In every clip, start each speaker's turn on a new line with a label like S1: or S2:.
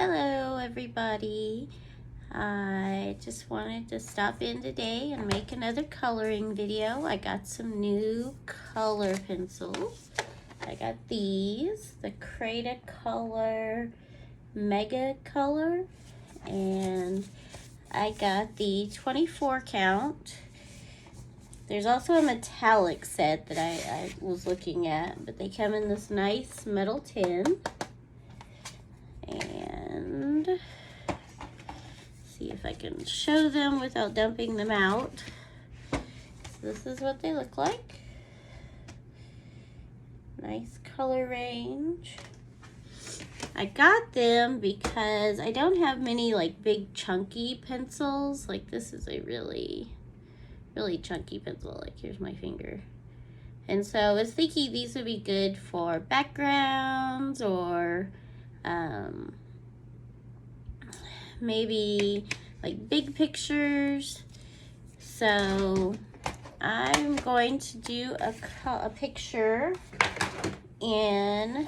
S1: Hello everybody. I just wanted to stop in today and make another coloring video. I got some new color pencils. I got these, the Cretacolor Megacolor, and I got the 24 count. There's also a metallic set that I was looking at, but they come in this nice metal tin. And see if I can show them without dumping them out. So this is what they look like. Nice color range. I got them because I don't have many like big chunky pencils. Like this is a really chunky pencil. Like here's my finger. And so I was thinking these would be good for backgrounds or maybe like big pictures. So I'm going to do a picture in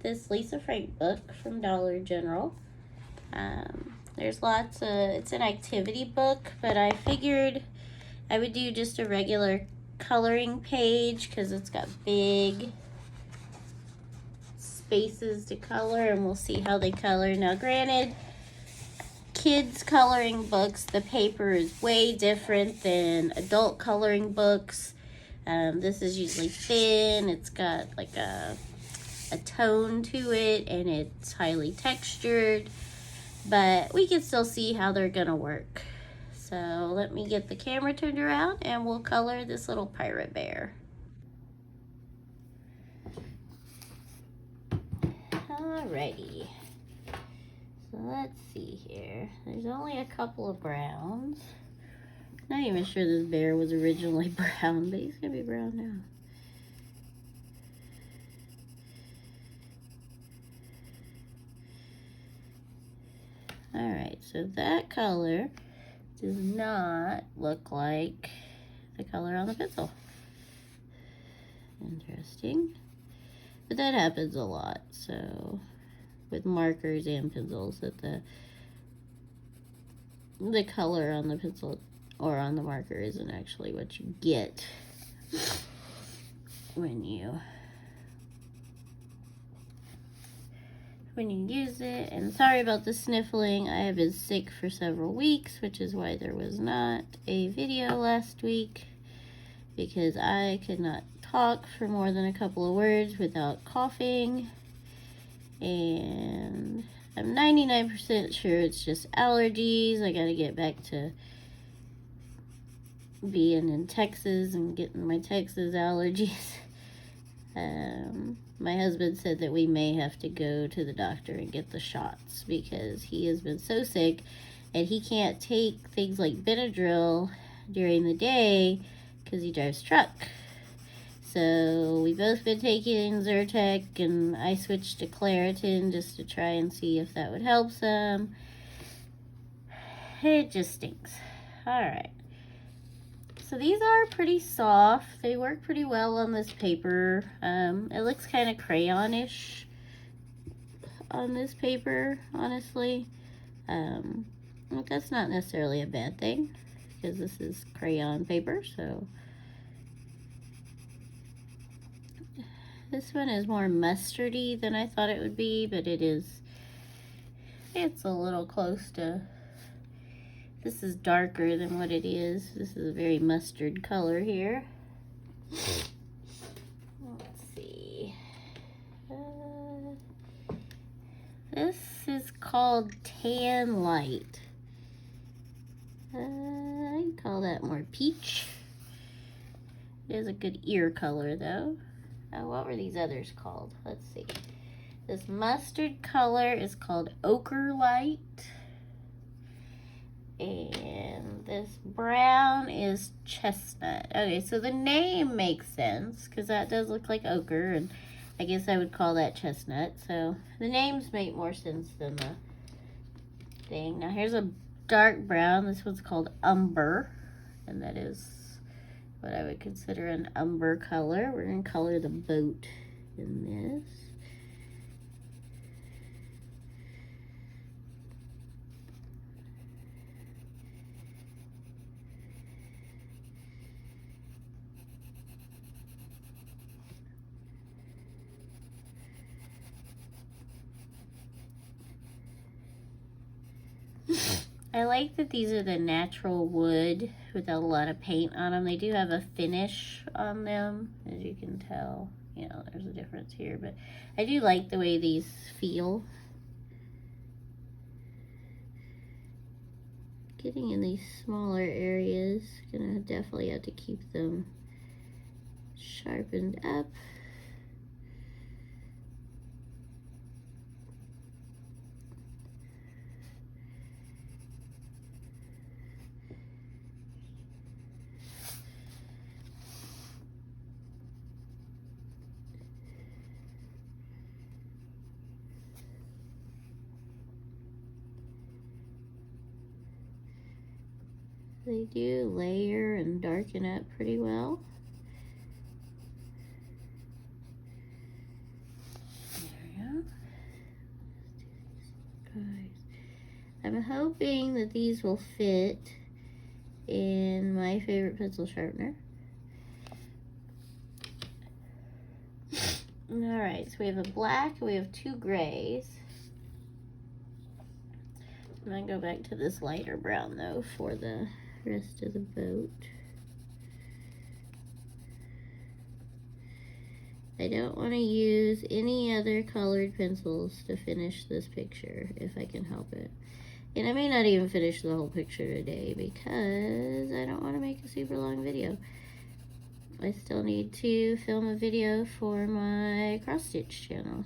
S1: this Lisa Frank book from Dollar General. There's lots of, it's an activity book, but I figured I would do just a regular coloring page because it's got big spaces to color, and we'll see how they color. Now granted, kids coloring books, the paper is way different than adult coloring books. This is usually thin, it's got like a tone to it, and it's highly textured, but we can still see how they're gonna work. So let me get the camera turned around and we'll color this little pirate bear. Alrighty, so let's see here. There's only a couple of browns. Not even sure this bear was originally brown, but he's gonna be brown now. Alright, so that color does not look like the color on the pencil. Interesting. But that happens a lot, so with markers and pencils, that the color on the pencil or on the marker isn't actually what you get when you use it. And sorry about the sniffling. I have been sick for several weeks, which is why there was not a video last week, because I could not talk for more than a couple of words without coughing, and I'm 99% sure it's just allergies. I gotta get back to being in Texas and getting my Texas allergies. My husband said that we may have to go to the doctor and get the shots because he has been so sick and he can't take things like Benadryl during the day because he drives truck. So we've both been taking Zyrtec, and I switched to Claritin just to try and see if that would help some. It just stinks. Alright. So these are pretty soft. They work pretty well on this paper. It looks kind of crayonish on this paper, honestly. But that's not necessarily a bad thing because this is crayon paper, so. This one is more mustardy than I thought it would be, but it's a little close to, this is darker than what it is. This is a very mustard color here. Let's see. This is called Tan Light. I call that more peach. It is a good ear color though. What were these others called? Let's see. This mustard color is called Ochre Light. And this brown is Chestnut. Okay, so the name makes sense because that does look like ochre, and I guess I would call that chestnut. So the names make more sense than the thing. Now here's a dark brown. This one's called Umber, and that is what I would consider an umber color. We're going to color the boat in this. I like that these are the natural wood without a lot of paint on them. They do have a finish on them, as you can tell. You know, there's a difference here, but I do like the way these feel. Getting in these smaller areas, gonna definitely have to keep them sharpened up. They do layer and darken up pretty well. There we go. I'm hoping that these will fit in my favorite pencil sharpener. Alright, so we have a black and we have two grays. I'm going to go back to this lighter brown though for the rest of the boat. I don't want to use any other colored pencils to finish this picture if I can help it. And I may not even finish the whole picture today because I don't want to make a super long video. I still need to film a video for my cross-stitch channel.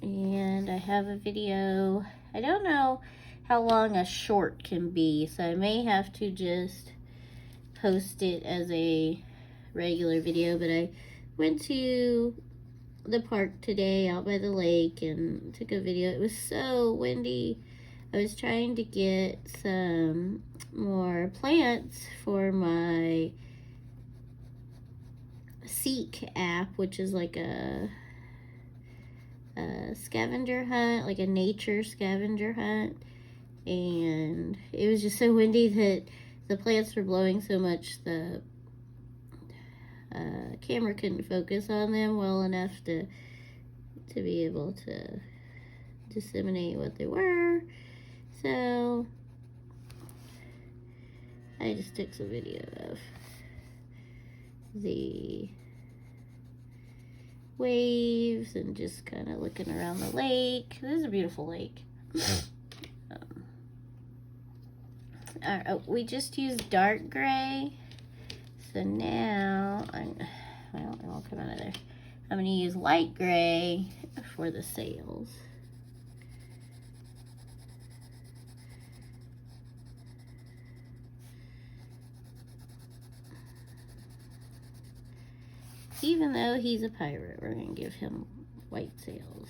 S1: And I have a video, I don't know how long a short can be, so I may have to just post it as a regular video, but I went to the park today out by the lake and took a video. It was so windy. I was trying to get some more plants for my Seek app, which is like a scavenger hunt, like a nature scavenger hunt, and it was just so windy that the plants were blowing so much the camera couldn't focus on them well enough to be able to disseminate what they were. So I just took some video of the waves and just kind of looking around the lake. This is a beautiful lake. We just used dark gray. So now, well, it won't come out of there. I'm going to use light gray for the sails. Even though he's a pirate, we're going to give him white sails.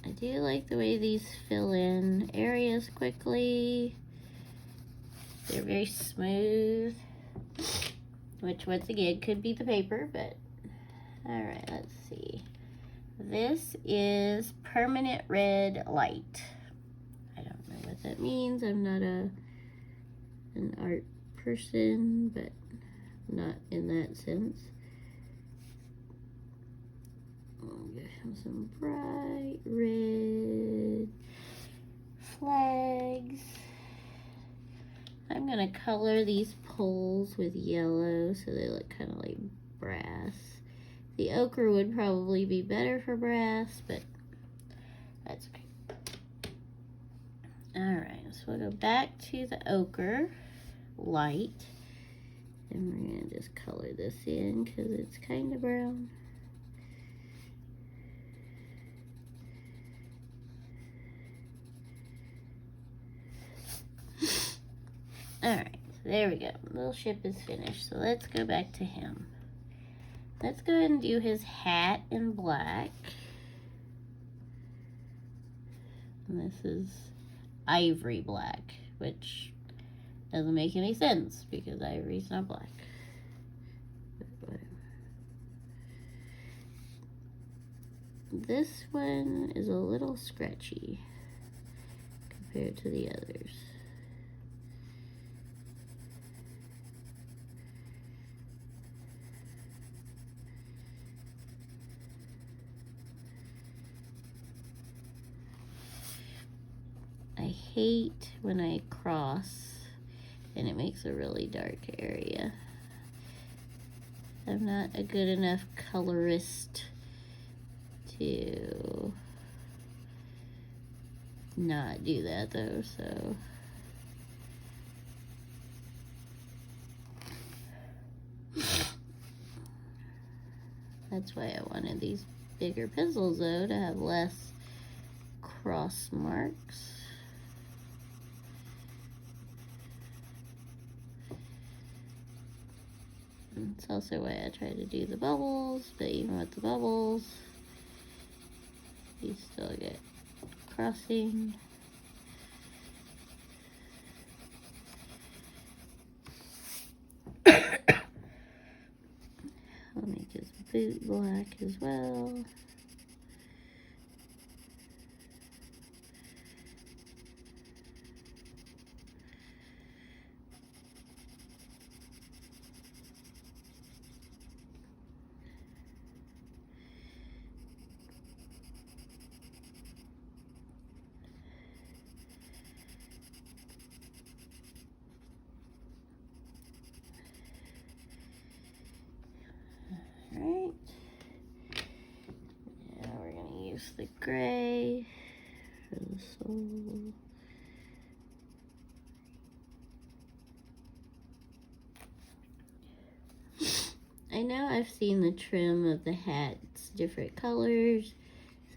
S1: I do like the way these fill in areas quickly. They're very smooth, which once again could be the paper, but all right, let's see. This is permanent red light. I don't know what that means. I'm not an art person, but not in that sense. I'll give him some bright red flags. I'm gonna color these poles with yellow so they look kind of like brass. The ochre would probably be better for brass, but that's okay. Alright, so we'll go back to the ochre light. And we're going to just color this in because it's kind of brown. Alright, so there we go. Little ship is finished. So let's go back to him. Let's go ahead and do his hat in black. And this is ivory black, which doesn't make any sense because ivory's not black. But whatever. This one is a little scratchy compared to the others. I hate when I cross and it makes a really dark area. I'm not a good enough colorist to not do that though, so. That's why I wanted these bigger pencils though, to have less cross marks. It's also why I try to do the bubbles, but even with the bubbles, you still get crossing. I'll make his boot black as well. Alright, now we're going to use the gray for the sole. I know I've seen the trim of the hats, different colors.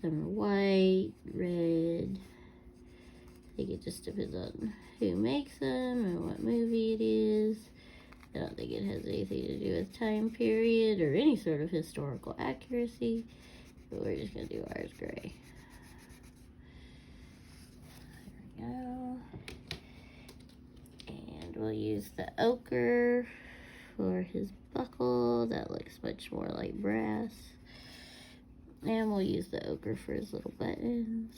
S1: Some are white, red. I think it just depends on who makes them and what movie it is. I don't think it has anything to do with time period or any sort of historical accuracy, but we're just going to do ours gray. There we go. And we'll use the ochre for his buckle. That looks much more like brass. And we'll use the ochre for his little buttons.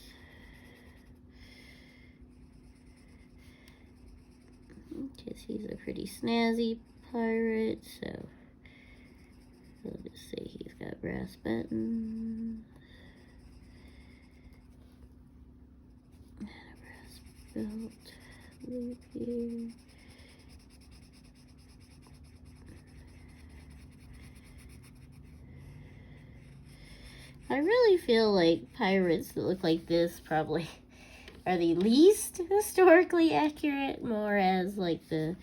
S1: Because he's a pretty snazzy pirate, so we'll just say he's got brass buttons. And a brass belt loop here. I really feel like pirates that look like this probably are the least historically accurate, more as like the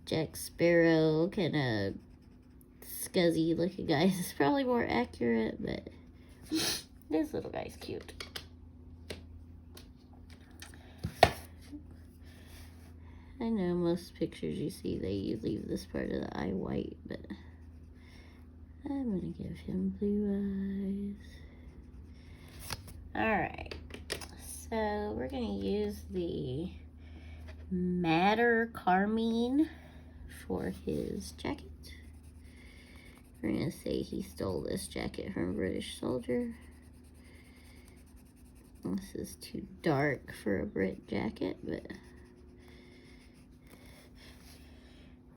S1: Jack Sparrow kind of scuzzy looking guys is probably more accurate, but this little guy's cute. I know most pictures you see, they leave this part of the eye white, but I'm gonna give him blue eyes. Alright, so we're going to use the Madder Carmine for his jacket. We're going to say he stole this jacket from a British soldier. This is too dark for a Brit jacket, but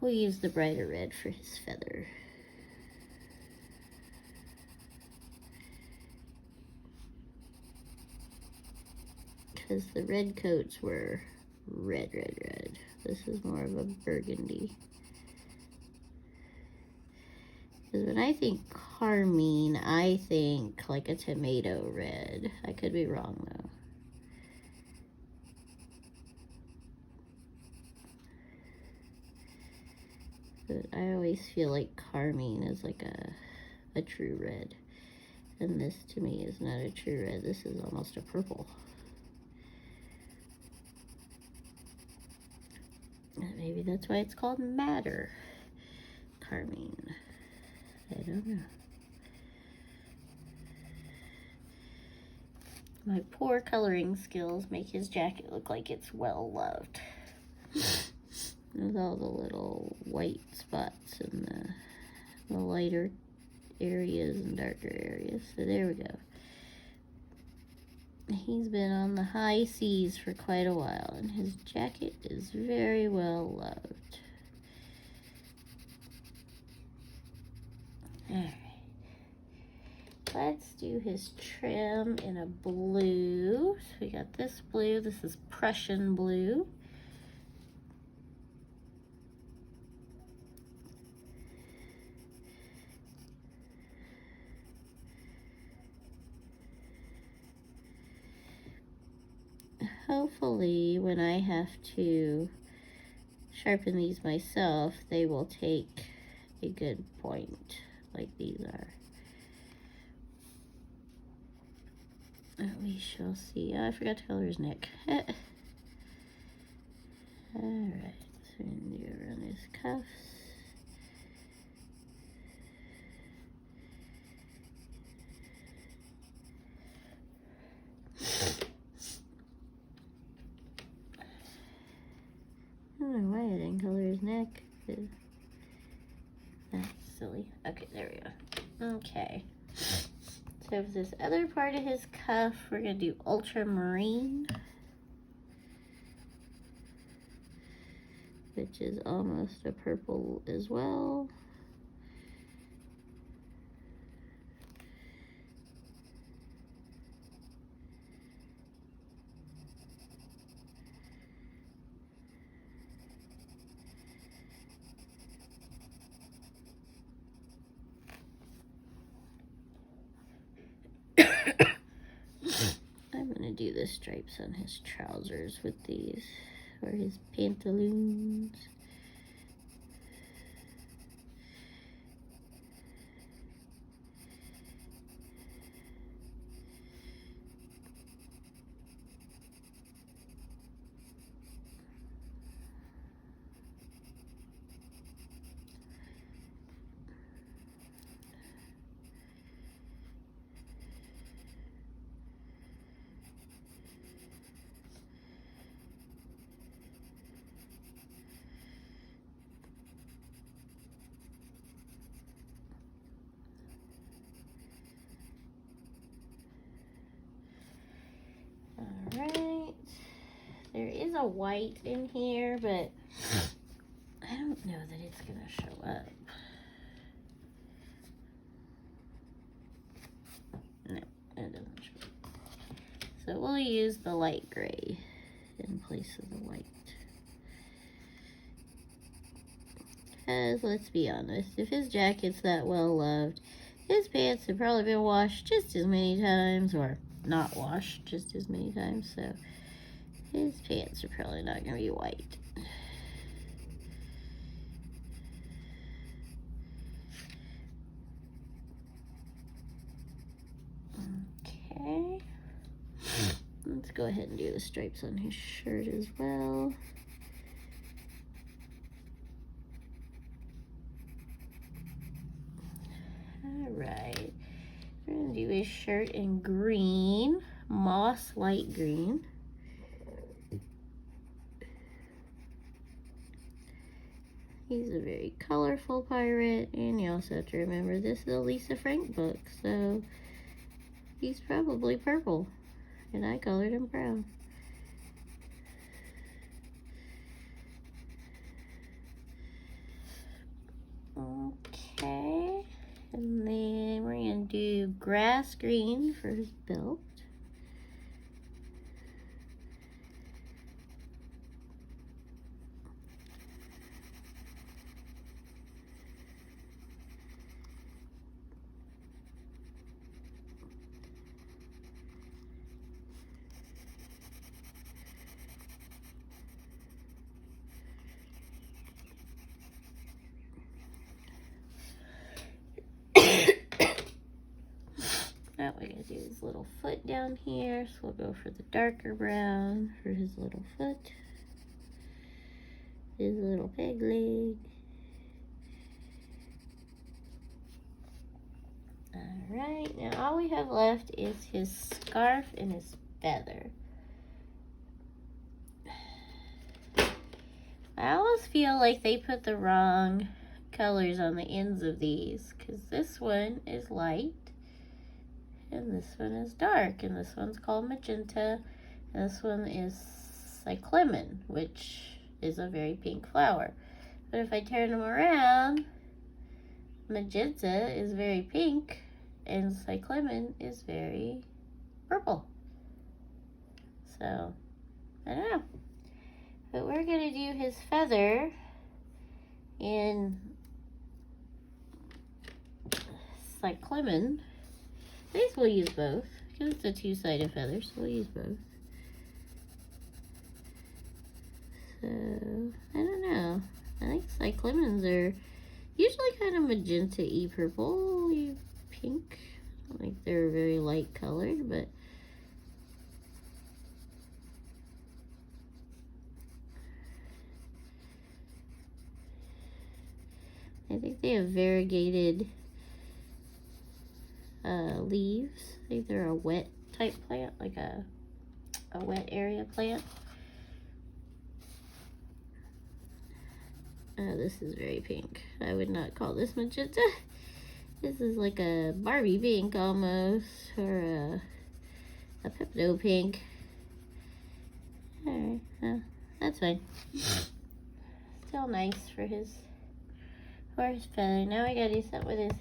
S1: we'll use the brighter red for his feather. Because the red coats were red. This is more of a burgundy. Because when I think carmine, I think like a tomato red. I could be wrong though. But I always feel like carmine is like a true red. And this to me is not a true red. This is almost a purple. Maybe that's why it's called Madder Carmine. I don't know. My poor coloring skills make his jacket look like it's well loved. With all the little white spots and the lighter areas and darker areas. So there we go. He's been on the high seas for quite a while, and his jacket is very well loved. Alright. Let's do his trim in a blue. So we got this blue. This is Prussian blue. Hopefully, when I have to sharpen these myself, they will take a good point like these are. We shall see. Oh, I forgot to color his neck. Alright, so we're going to do around his cuffs. I don't know why I didn't color his neck. That's silly. Okay, there we go. Okay. So for this other part of his cuff, we're going to do ultramarine, which is almost a purple as well. I'm going to do the stripes on his trousers with these, or his pantaloons. Alright, there is a white in here, but I don't know that it's going to show up. No, it doesn't show up. So we'll use the light gray in place of the white. Because let's be honest, if his jacket's that well loved, his pants have probably been washed just as many times, or not washed just as many times, so his pants are probably not going to be white. Okay. Let's go ahead and do the stripes on his shirt as well. Alright. We're going to do his shirt in green, moss light green. He's a very colorful pirate, and you also have to remember this is a Lisa Frank book, so he's probably purple, and I colored him brown. Okay, and then we're going to do grass green for his belt. Now we're going to do his little foot down here, so we'll go for the darker brown for his little foot. His little peg leg. Alright, now all we have left is his scarf and his feather. I almost feel like they put the wrong colors on the ends of these, because this one is light and this one is dark, and this one's called magenta, and this one is cyclamen, which is a very pink flower. But if I turn them around, magenta is very pink, and cyclamen is very purple. So, I don't know. But we're going to do his feather in cyclamen. I think we'll use both, because it's a two-sided feather, so we'll use both. So, I don't know. I think cyclamens are usually kind of magenta-y purple, pink. I don't think they're very light colored, but I think they have variegated leaves. I think they're a wet type plant, like a wet area plant. This is very pink. I would not call this magenta. This is like a Barbie pink almost, or a Pepto pink. Alright, well, that's fine. Still nice for his horse feather. Now I gotta do something with his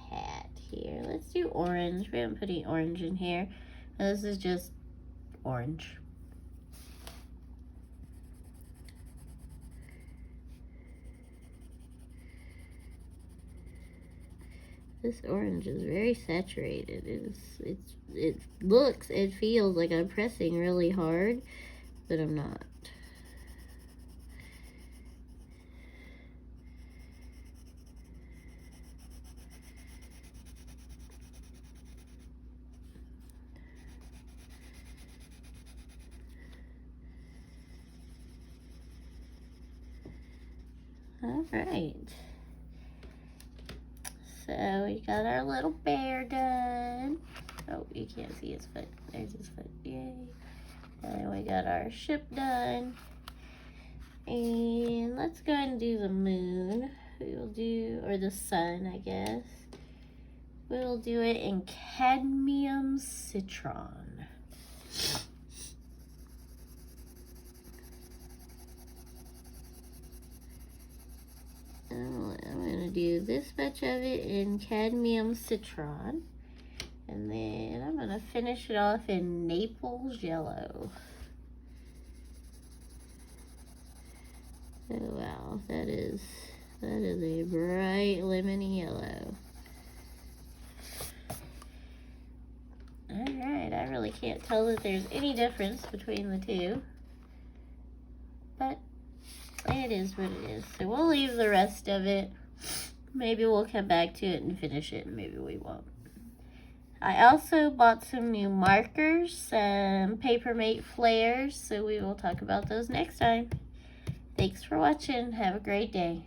S1: hat here. Let's do orange. We haven't put any orange in here. And this is just orange. This orange is very saturated. It looks, it feels like I'm pressing really hard, but I'm not. All right. So we got our little bear done. Oh, you can't see his foot. There's his foot. Yay. And we got our ship done. And let's go ahead and do the moon. We will do, or the sun, I guess. We'll do it in cadmium citron. I'm going to do this much of it in cadmium citron. And then I'm going to finish it off in Naples yellow. Oh wow, that is a bright lemony yellow. Alright, I really can't tell that there's any difference between the two. But it is what it is. So we'll leave the rest of it. Maybe we'll come back to it and finish it, and maybe we won't. I also bought some new markers, some Papermate flares, so we will talk about those next time. Thanks for watching. Have a great day.